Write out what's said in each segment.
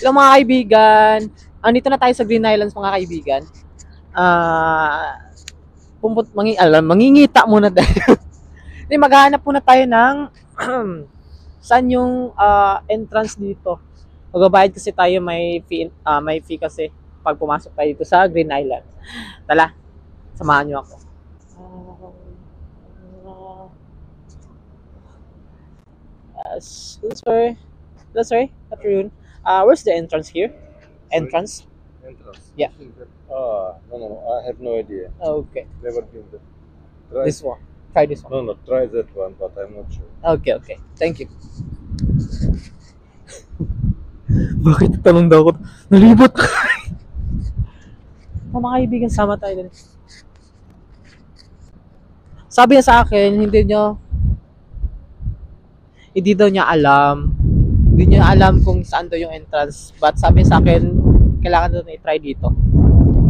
Hello mga kaibigan. Andito na tayo sa Green Islands mga kaibigan. Mangingita muna tayo. Hindi, maghahanap muna tayo ng saan yung entrance dito. Magbabayad kasi tayo, may fee kasi pag pumasok tayo dito sa Green Island. Tala, samahan niyo ako. Sir. Hello sir, afternoon. Where's the entrance here? Entrance? Entrance. Yeah. No. I have no idea. Okay. Never been there. Try. This one. Try this one. No. Try that one, but I'm not sure. Okay. Thank you. Bakit tanong daw ako? Nalibot. Mga kaibigan, sama tayo din. Sabi niya sa akin, hindi daw niya alam. Hindi niya alam kung saan daw yung entrance. But sabi niya sa akin, kailangan daw na i-try dito.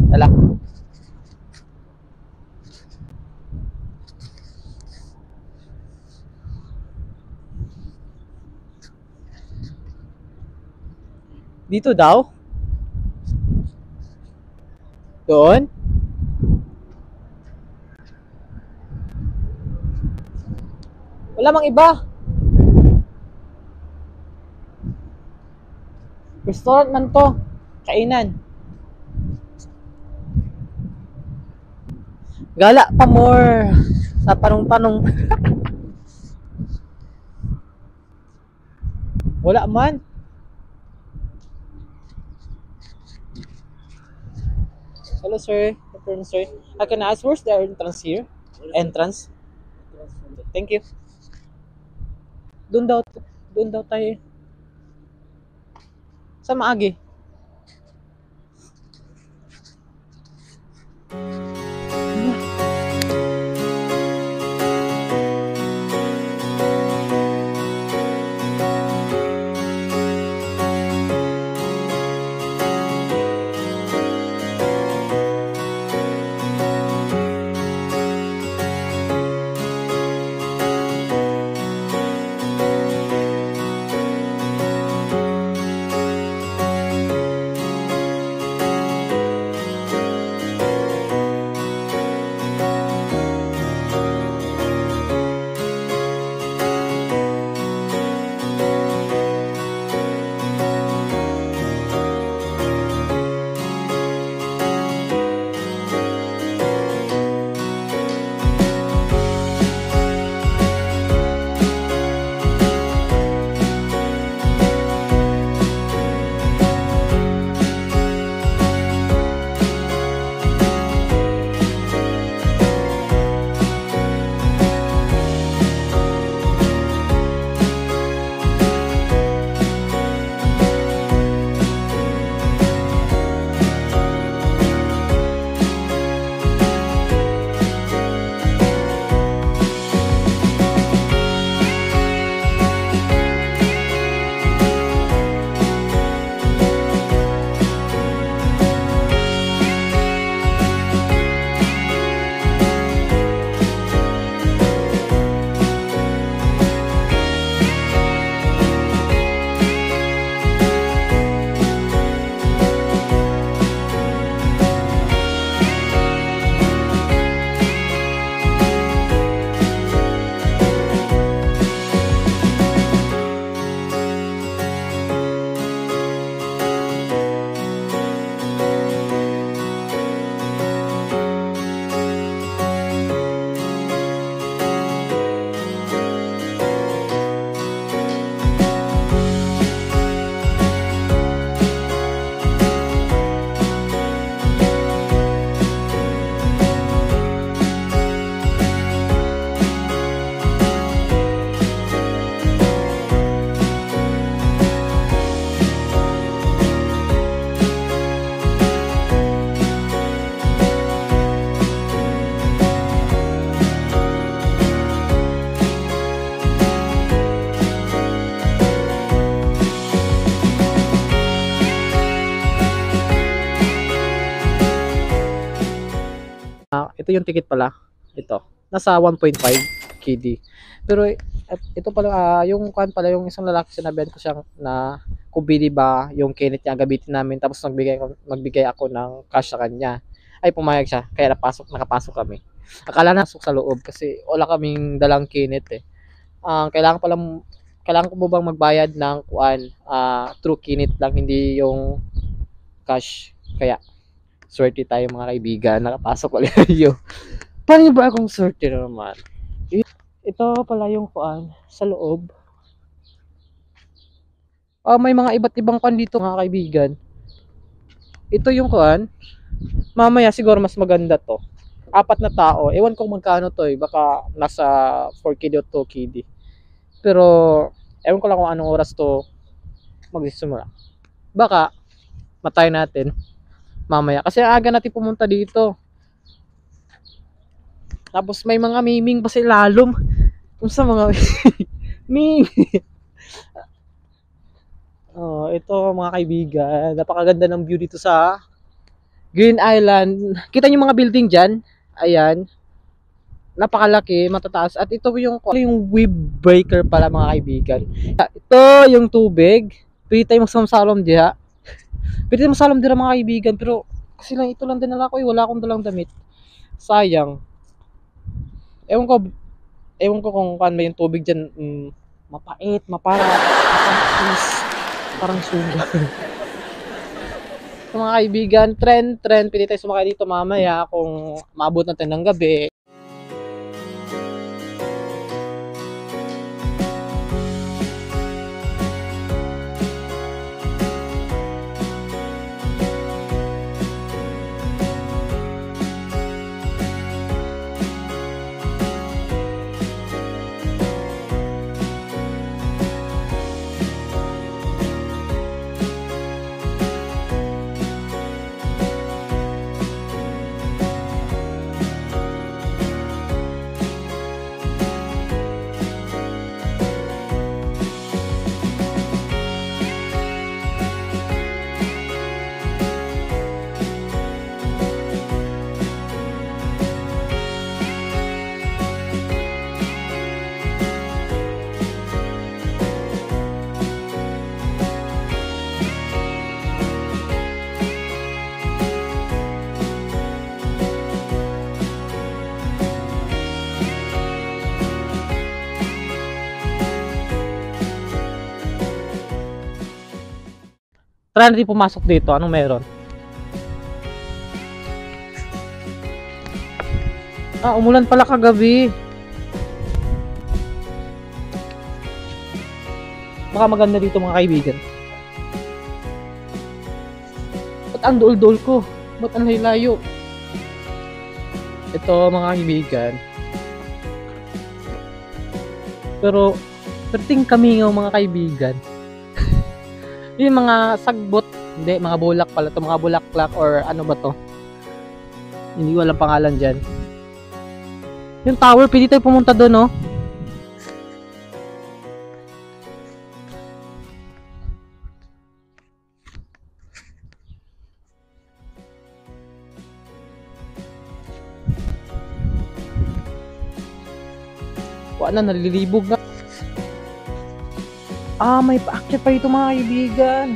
Tala. Dito daw? Doon? Wala mang iba. Restaurant man to. Kainan. Gala pa more. Sa tanong-tanong. Wala man. Hello sir. Afternoon sir. I can ask where's the entrance here? Entrance. Thank you. Doon daw tayo. Sa maagi. Ito yung ticket pala. Ito. Nasa 1.5 KD. Pero ito pala yung kan pala yung isang lalaki sinabihan ko siyang na kung bili ba yung kinit niya gamitin namin, tapos magbigay ako ng cash sa kanya. Ay pumayag siya, kaya nakapasok kami. Akala nasok sa loob kasi wala kaming dalang kinit eh. Kailangan ko mo bang magbayad ng through kinit lang, hindi yung cash. Kaya swerte tayo mga kaibigan, nakapasok ulit tayo. Paano ba akong swerte na naman? Ito pala yung sa loob. May mga iba't ibang dito mga kaibigan. Ito yung mamaya siguro mas maganda to. 4 na tao. Ewan kong magkano to eh. Baka nasa 4KD o 2KD. Pero ewan ko lang kung anong oras to magsisimula. Baka matay natin mamaya. Kasi aga natin pumunta dito. Tapos may mga miming pa sa ilalom. Kung sa mga ming. Ito mga kaibigan. Napakaganda ng view dito sa Green Island. Kita niyo mga building dyan. Ayan. Napakalaki, matataas. At ito yung wave breaker pala mga kaibigan. Ito yung tubig. Pwede tayo magsamsalom diha. Pwede tayo magsalom diha mga kaibigan. Pero kasi lang ito lang din nala ko eh. Wala akong dalang damit. Sayang. Ewan ko kung ba yung tubig dyan. Mapait, mapangis. Parang suga. So, mga kaibigan, trend. Pwede tayo sumakay dito mamaya kung maabot natin ng gabi. Try natin pumasok dito. Anong meron? Umulan pala kagabi. Baka maganda dito mga kaibigan. Ba't ang dul-dul ko? Ba't ang layo? Ito mga kaibigan. Pero perting kami ng mga kaibigan. Yung mga sagbot, hindi, mga bulak pala to, mga bulaklak or ano ba to? Hindi ko alam pangalan dyan. Yung tower, pwede tayo pumunta doon, no? Wala na, nalilibog na. May paakyat pa dito mga kaibigan.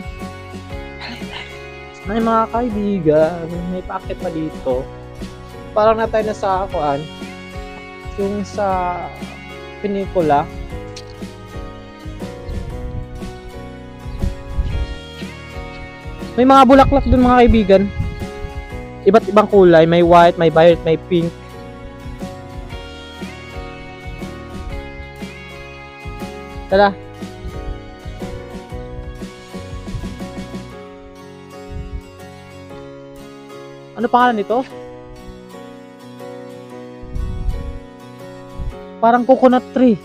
May mga kaibigan, may paakyat pa dito. Parang na tayo na sa yung sa pinikula. May mga bulaklak dun mga kaibigan. Iba't ibang kulay, may white, may violet, may pink. Tara. Ano pangalan nito? Parang coconut tree.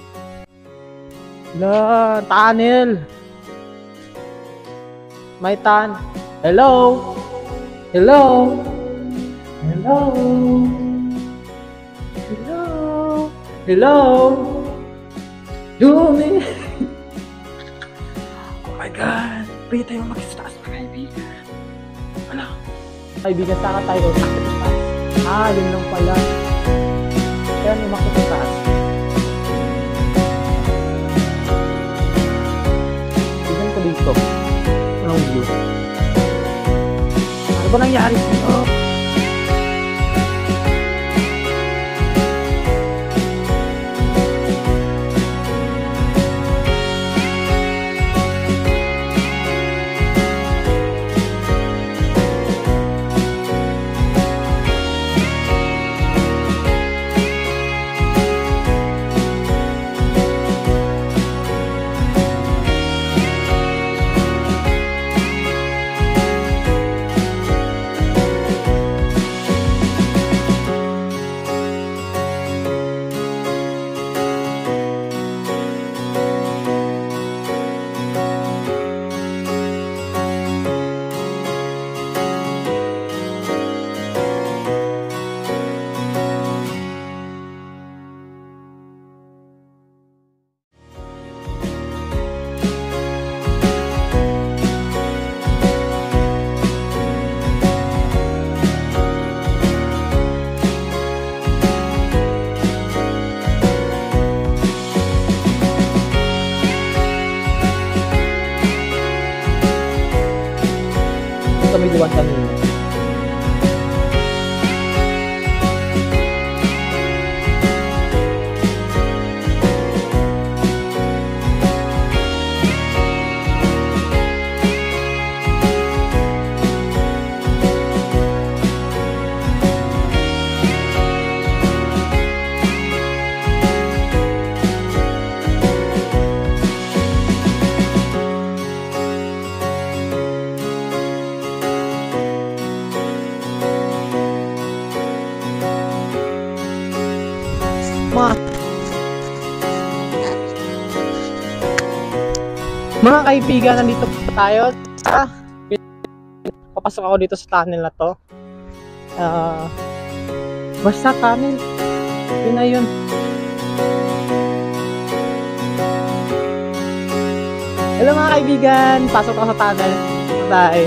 Tunnel. May Hello. Hello. Hello. Hello. Hello. Dumi. Oh my God. Pwede tayo mag-staas mga kaibigan. Wala. Kaibigan, taka tayo. Yun lang pala. Kaya may makikitaas. Tignan ko dito. Anong view? Ano ba nangyari dito? Kami duwan kanina. Mga kaibigan, nandito po tayo sa papasok ako dito sa tunnel na to. Basta tunnel. Yun na yun. Hello mga kaibigan, pasok ako sa tunnel. Bye.